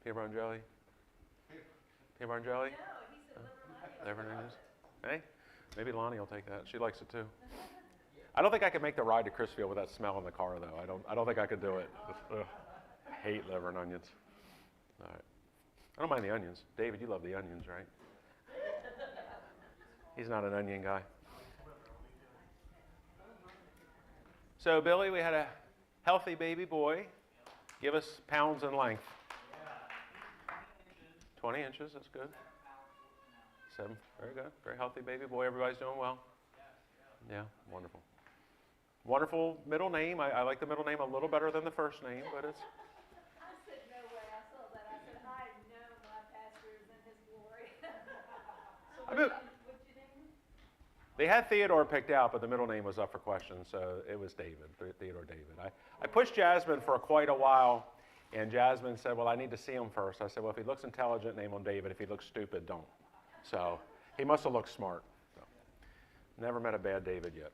Peanut butter and jelly? Peanut butter and jelly? No, he said Liver and onions. Hey, maybe Lonnie will take that. She likes it too. I don't think I could make the ride to Chrisfield with that smell in the car, though. I don't think I could do it. Ugh. I hate liver and onions. All right. I don't mind the onions. David, you love the onions, right? He's not an onion guy. So, Billy, we had a healthy baby boy. Give us pounds and length. 20 inches, that's good. 7, very good. Very healthy baby boy. Everybody's doing well? Yeah, wonderful. Wonderful middle name. I like the middle name a little better than the first name, but it's... I said, no way. I saw that. I said, I know my pastor is in his glory. So what'd you name him? They had Theodore picked out, but the middle name was up for question, so it was David, Theodore David. I pushed Jasmine for quite a while, and Jasmine said, well, I need to see him first. I said, well, if he looks intelligent, name him David. If he looks stupid, don't. So he must have looked smart. So, never met a bad David yet.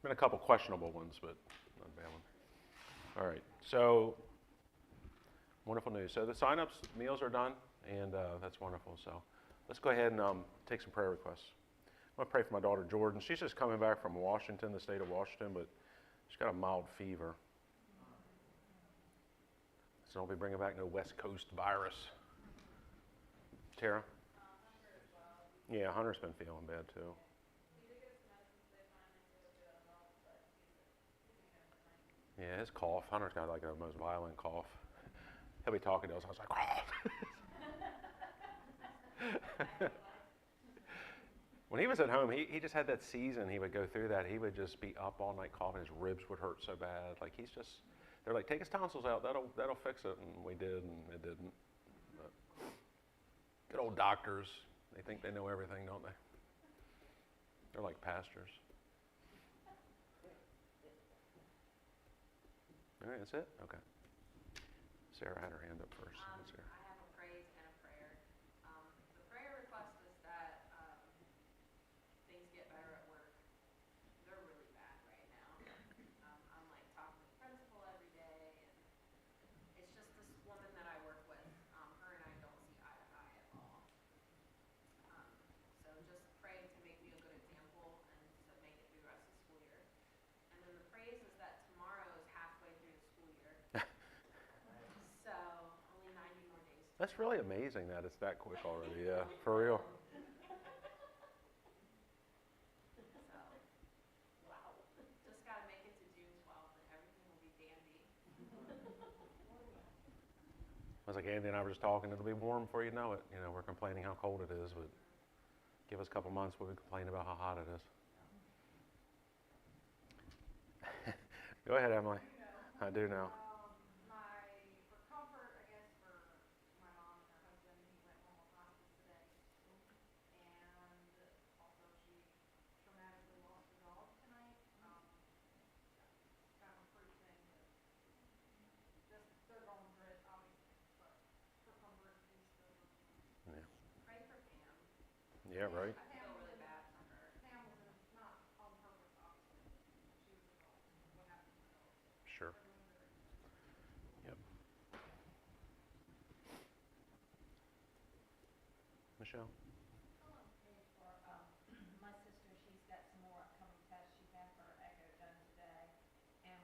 Been a couple questionable ones, but not a bad one. All right, so wonderful news. So the sign-ups, meals are done, and that's wonderful. So let's go ahead and take some prayer requests. I'm going to pray for my daughter, Jordan. She's just coming back from Washington, the state of Washington, but she's got a mild fever. So don't be bringing back no West Coast virus. Tara? Yeah, Hunter's been feeling bad, too. Yeah, his cough. Hunter's got like the most violent cough. He'll be talking to us. I was like, when he was at home, he just had that season. He would go through that. He would just be up all night coughing. His ribs would hurt so bad. Like they're like, take his tonsils out. That'll fix it. And we did, and it didn't. But good old doctors. They think they know everything, don't they? They're like pastors. All right, that's it? Okay. Sarah had her hand up first. I have a praise and a prayer. The prayer request is that things get better at work. They're really bad right now. I'm like talking to the principal every day, and it's just this woman that I work with. Her and I don't see eye to eye at all. So just pray to make me a good example and to make it through the rest of the school year. And then the praise is that tomorrow is halfway through the school year. So only 90 more days. That's really amazing that it's that quick already. Yeah, for real. So, wow. Just got to make it to June 12th and everything will be dandy. I was like, Andy and I were just talking. It'll be warm before you know it. You know, we're complaining how cold it is, but give us a couple months, we'll be complaining about how hot it is. Go ahead, Emily. I do know. For comfort, I guess, for my mom and her husband, he went home on hospice today. And also she traumatically lost her dog tonight. Kind of a freak thing, but just they're going through it, obviously. But for comfort, he's still Yeah. Pray for Pam. Yeah, right. I feel really bad for her. Pam was not on purpose, obviously. She was involved in what happened to her dog. Sure. Yep. Michelle? My sister, she's got some more upcoming tests. She had her echo done today and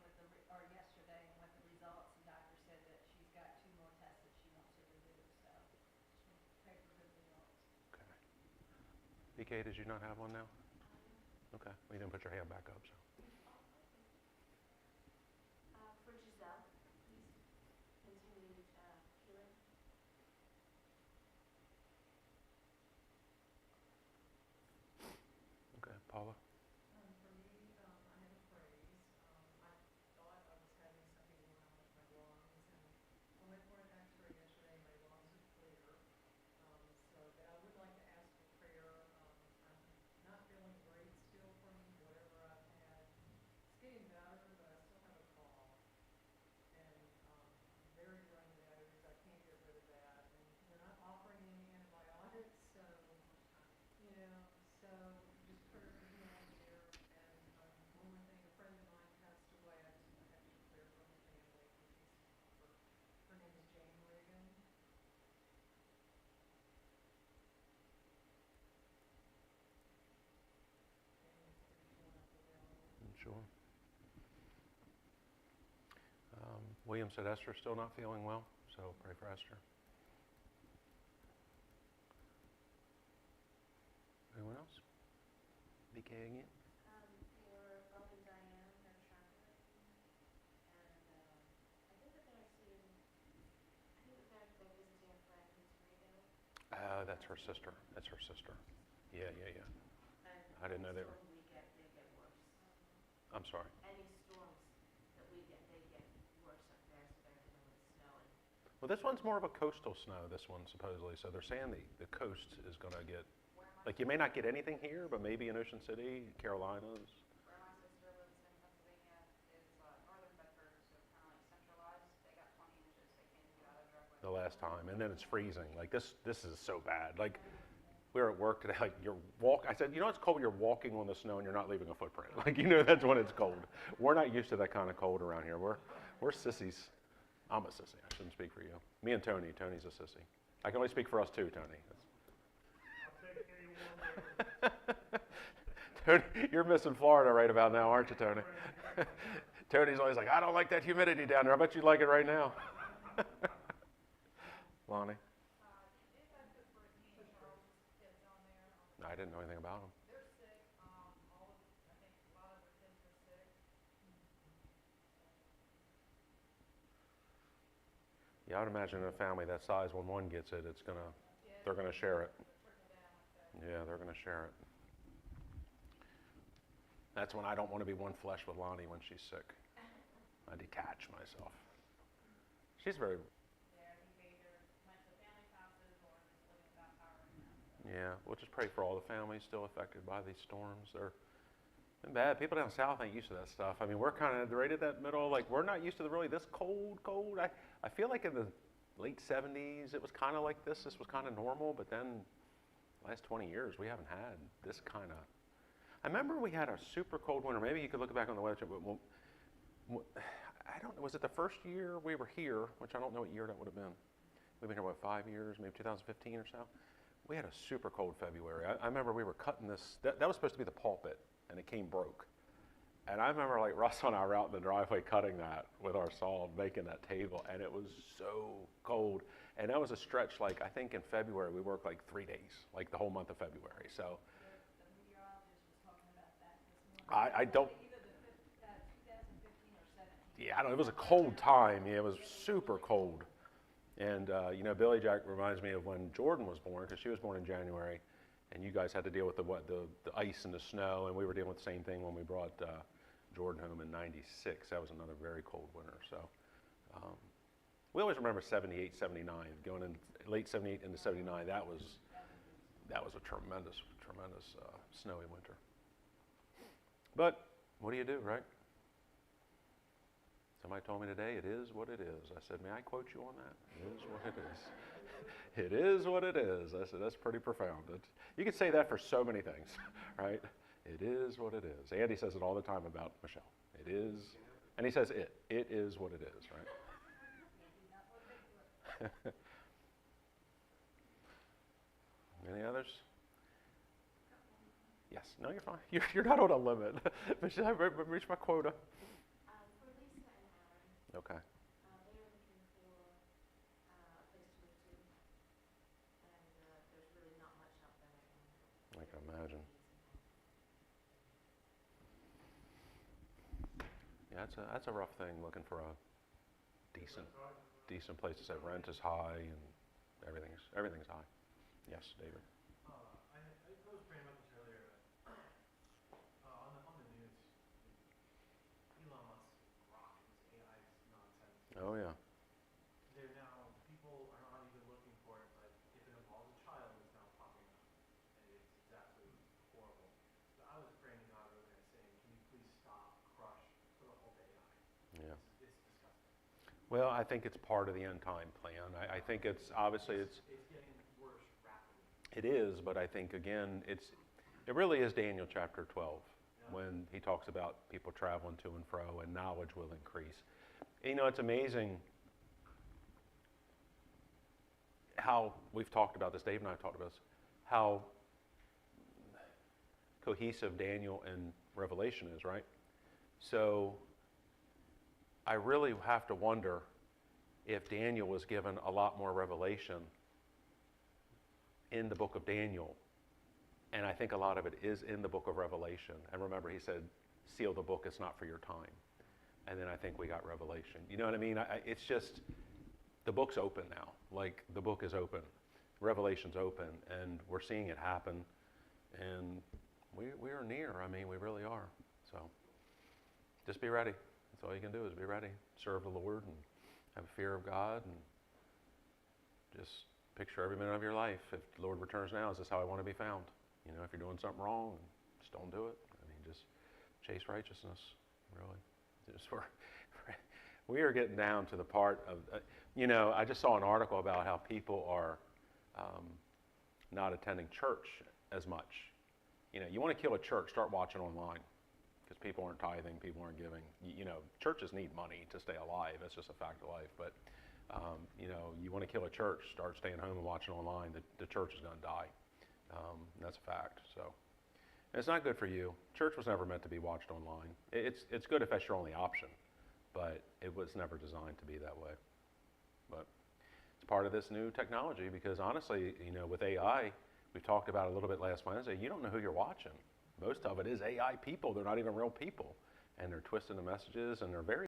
yesterday, and with the results, the doctor said that she's got 2 more tests that she wants her to do. So just pray for good results. Okay. BK, did you not have one now? Okay. Well, you didn't put your hand back up, so. For Giselle, please continue healing. Okay, Paula? For me, I have a praise. I thought I was having something going on with my lungs, and I went for an x-ray yesterday, and my lungs are clear. But I would like to ask for prayer. I'm not feeling great still from whatever I've had William said Esther's still not feeling well, so pray for Esther. Anyone else? BK again? For Bob and Diane, they're traveling, and I think that they're seeing, I think that they're visiting a friend who's Rito. That's her sister. That's her sister. Yeah. And I didn't know they were. storm we get, they get worse. I'm sorry. Any storms that we get, they get worse up there, so they're dealing with snow and. Well, this one's more of a coastal snow, this one, supposedly. So they're saying the coast is going to get, like, you may not get anything here, but maybe in Ocean City, Carolinas. Where my sister lives in Pennsylvania is northern Bedford, so kind of like centralized. They got 20 inches. They can't even get out of their driveway. The last time, and then it's freezing. Like this is so bad. Like we were at work today. Like I said, you know it's cold. You're walking on the snow and you're not leaving a footprint. Like that's when it's cold. We're not used to that kind of cold around here. We're sissies. I'm a sissy. I shouldn't speak for you. Me and Tony. Tony's a sissy. I can only speak for us too, Tony. Tony, you're missing Florida right about now, aren't you, Tony? Tony's always like, I don't like that humidity down there. I bet you like it right now. Lonnie? If I put Brittany and Charles' kids on there, I didn't know anything about them. they're sick. I think a lot of their kids are sick. Yeah, I would imagine a family that size, when one gets it, they're gonna share it. Yeah, they're gonna share it. That's when I don't want to be one flesh with Lonnie when she's sick. I detach myself. She's very. Yeah, he either went to family houses or just living without power right now. Yeah, we'll just pray for all the families still affected by these storms. They're been bad. People down south ain't used to that stuff. I mean, we're kind of right at that middle. Like, we're not used to really this cold. I feel like in the late 70s, it was kind of like this. This was kind of normal, but then last 20 years, we haven't had this kind of. I remember we had a super cold winter. Maybe you could look back on the weather. But I don't know. Was it the first year we were here, which I don't know what year that would have been. We've been here, what, 5 years, maybe 2015 or so? We had a super cold February. I remember we were cutting this. That was supposed to be the pulpit, and it came broke. And I remember, like, Russ and I were out in the driveway cutting that with our saw, making that table, and it was so cold. And that was a stretch, like, I think in February, we worked like 3 days, like the whole month of February. So The meteorologist was talking about that this morning. I don't. Either 2015 or 17. Yeah, I don't know. It was a cold time. Yeah, it was super cold. And, Billy Jack reminds me of when Jordan was born, because she was born in January, and you guys had to deal with the ice and the snow, and we were dealing with the same thing when we brought Jordan home in '96. That was another very cold winter. So we always remember 78, 79, going in late 78 into 79. That was a tremendous snowy winter. But what do you do, right? Somebody told me today, it is what it is. I said, may I quote you on that? It is what it is. It is what it is. I said, that's pretty profound. You could say that for so many things, right? It is what it is. Andy says it all the time about Michelle. It is, and he says it. It is what it is, right? Any others? Yes. No, you're fine. You're not on a limit. Michelle, I've reached my quota. For Lisa and Aaron, Okay. they are looking for a place to live too, and there's really not much out there right now. I can imagine. Yeah, that's a rough thing, looking for a decent place to say. Rent is high and everything's high. Yes, David. I was praying about this earlier, but on the news, Elon Musk rocked his AI nonsense. Oh yeah. They're now, people are not even looking for it, but if it involves a child, it's now popping up. And it's absolutely horrible. So I was praying to God earlier saying, can you please stop, crush, put a hold to AI? Yeah. It's disgusting. Well, I think it's part of the end time plan. I think it's obviously It's getting worse rapidly. it is, but I think again it really is Daniel chapter 12 when he talks about people traveling to and fro and knowledge will increase. It's amazing how we've talked about this. Dave and I have talked about this. How cohesive Daniel and Revelation is, right? So I really have to wonder if Daniel was given a lot more revelation in the book of Daniel. And I think a lot of it is in the book of Revelation. And remember, he said, seal the book, it's not for your time. And then I think we got revelation. You know what I mean? It's just, the book's open now. Like, the book is open. Revelation's open, and we're seeing it happen. And we are near. I mean, we really are. So just be ready. That's all you can do is be ready. Serve the Lord and have a fear of God, and just picture every minute of your life. If the Lord returns now, is this how I want to be found? You know, if you're doing something wrong, just don't do it. I mean, just chase righteousness, really. Just we are getting down to the part of, you know, I just saw an article about how people are not attending church as much. You know, you want to kill a church, start watching online, because people aren't tithing, people aren't giving. You know, churches need money to stay alive. That's just a fact of life. But, you know, you want to kill a church, start staying home and watching online. The church is going to die. That's a fact. So, and it's not good for you. Church was never meant to be watched online. It's good if that's your only option, but it was never designed to be that way. But it's part of this new technology, because honestly, you know, with AI, we talked about it a little bit last Wednesday, you don't know who you're watching. Most of it is AI people. They're not even real people. And they're twisting the messages, and they're very